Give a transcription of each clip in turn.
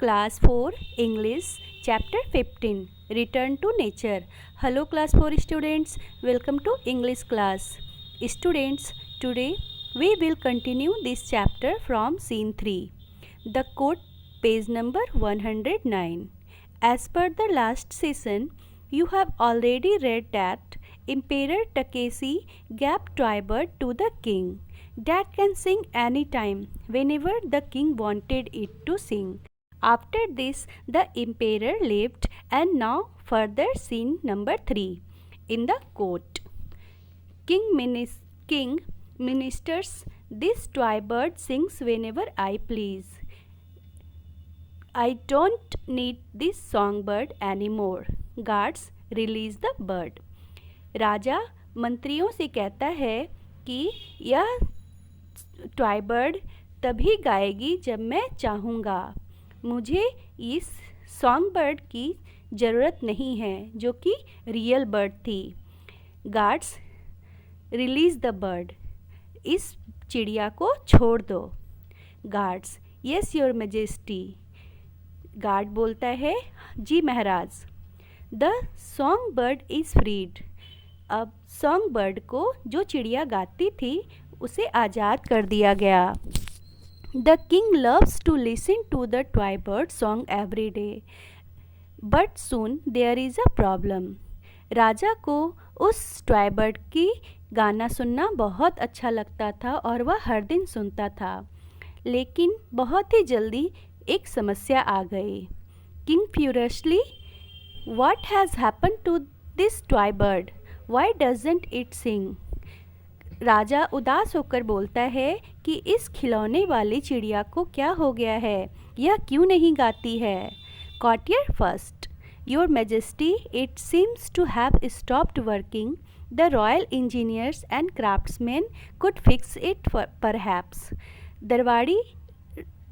Class 4 English Chapter 15 Return to Nature. Hello Class 4 students, welcome to English class. Students, today we will continue this chapter from scene 3. The quote, page number 109. As per the last session, you have already read that Emperor Takeshi gave Twibird to the king that can sing anytime whenever the king wanted it to sing. After this, the emperor left, and now further scene number 3 in the court. King ministers, this Twibird sings whenever I please. I don't need this songbird anymore. Guards, release the bird. राजा मंत्रियों से कहता है कि यह ट्वाइबर्ड तभी गाएगी जब मैं चाहूँगा. मुझे इस सॉन्ग बर्ड की ज़रूरत नहीं है जो कि रियल बर्ड थी. Guards, release the bird. इस चिड़िया को छोड़ दो. Guards, yes your majesty. Guard बोलता है, जी महाराज. The song bird is freed. अब सॉन्ग बर्ड को जो चिड़िया गाती थी उसे आज़ाद कर दिया गया. The king loves to listen to the toy bird song every day, but soon there is a problem. राजा को उस ट्वाइबर्ड की गाना सुनना बहुत अच्छा लगता था और वह हर दिन सुनता था, लेकिन बहुत ही जल्दी एक समस्या आ गई. King furiously, what has happen to this toy bird? Why doesn't it sing? राजा उदास होकर बोलता है कि इस खिलौने वाली चिड़िया को क्या हो गया है, यह क्यों नहीं गाती है. Courtier first, your majesty, it seems to have stopped working. The royal engineers and craftsmen could fix it perhaps. दरबारी,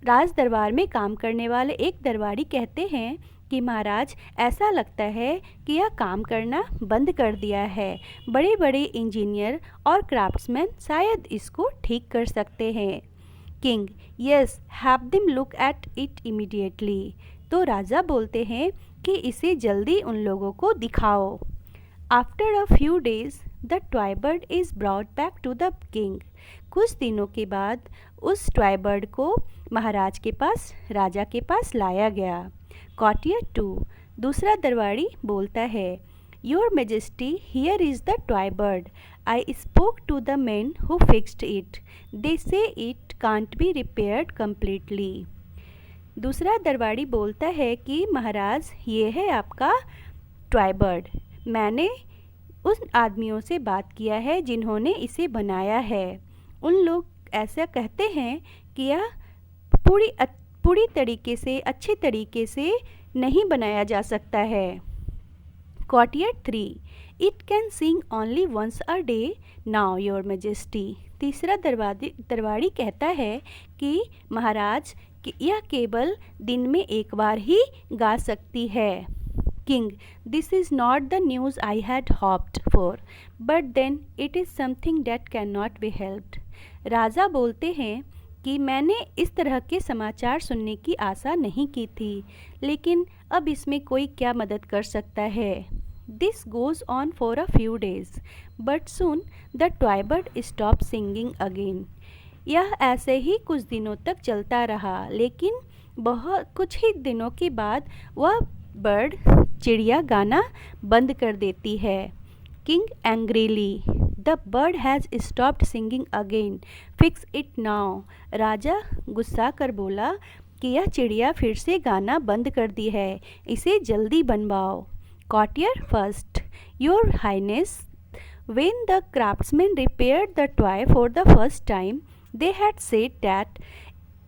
राज दरबार में काम करने वाले एक दरबारी कहते हैं कि महाराज, ऐसा लगता है कि यह काम करना बंद कर दिया है. बड़े बड़े इंजीनियर और क्राफ्ट्समैन शायद इसको ठीक कर सकते हैं. King, yes, have them look at it immediately. तो राजा बोलते हैं कि इसे जल्दी उन लोगों को दिखाओ. After a few days the toy bird is brought back to the king. कुछ दिनों के बाद उस ट्वाइबर्ड को महाराज के पास, राजा के पास लाया गया. कॉटियर 2, दूसरा दरबारी बोलता है, your majesty, here is the toy bird. I spoke to the man who fixed it. They say it can't be repaired completely. दूसरा दरबारी बोलता है कि महाराज, ये है आपका ट्वाइबर्ड. मैंने उन आदमियों से बात किया है जिन्होंने इसे बनाया है. उन लोग ऐसा कहते हैं कि यह पूरी तरीके से, अच्छे तरीके से नहीं बनाया जा सकता है. Courtier 3, it can sing only once a day now your majesty. तीसरा दरबारी कहता है कि महाराज, कि यह केवल दिन में एक बार ही गा सकती है. King, this is not the news I had hoped for, but then it is something that can not be helped. राजा बोलते हैं कि मैंने इस तरह के समाचार सुनने की आशा नहीं की थी, लेकिन अब इसमें कोई क्या मदद कर सकता है. This goes on for a few days, but soon the toy bird stop singing again. यह ऐसे ही कुछ दिनों तक चलता रहा, लेकिन कुछ ही दिनों के बाद वह बर्ड, चिड़िया, गाना बंद कर देती है. King angrily, the bird has stopped singing again, fix it now. राजा गुस्सा कर बोला कि यह चिड़िया फिर से गाना बंद कर दी है, इसे जल्दी बनवाओ. Courtier first, your highness, when the craftsman repaired the toy for the first time, they had said that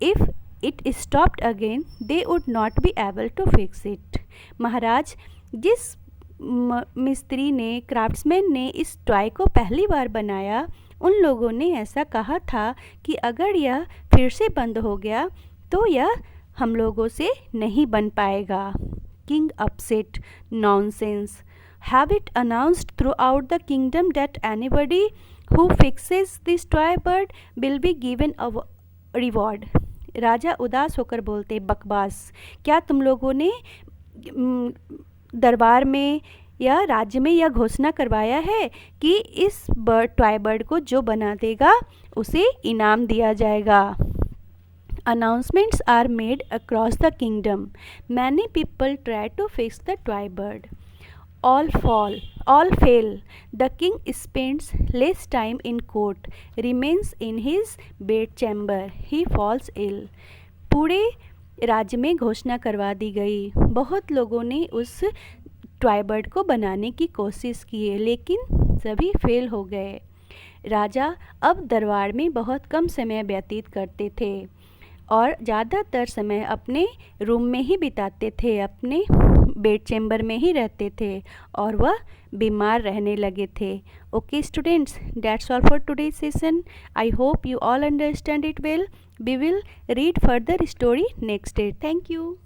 if it stopped again they would not be able to fix it. महाराज, जिस मिस्त्री ने, क्राफ्ट्समैन ने इस toy को पहली बार बनाया, उन लोगों ने ऐसा कहा था कि अगर यह फिर से बंद हो गया तो यह हम लोगों से नहीं बन पाएगा. King upset, nonsense. Have it announced throughout the kingdom that anybody who fixes this toy bird will be given a reward. राजा उदास होकर बोलते, बकवास, क्या तुम लोगों ने दरबार में या राज्य में यह घोषणा करवाया है कि इस टॉय बर्ड को जो बना देगा उसे इनाम दिया जाएगा? Announcements are made across the kingdom. Many people try to fix the toy bird. All fail. The king spends less time in court, remains in his bedchamber. He falls ill. पूरे राज्य में घोषणा करवा दी गई। बहुत लोगों ने उस टॉय बर्ड को बनाने की कोशिश की है, लेकिन सभी फेल हो गए। राजा अब दरबार में बहुत कम समय व्यतीत करते थे और ज़्यादातर समय अपने रूम में ही बिताते थे, अपने बेड चैम्बर में ही रहते थे और वह बीमार रहने लगे थे। Okay students, that's all for today's session. I hope you all understand it well. We will read further story next day. Thank you.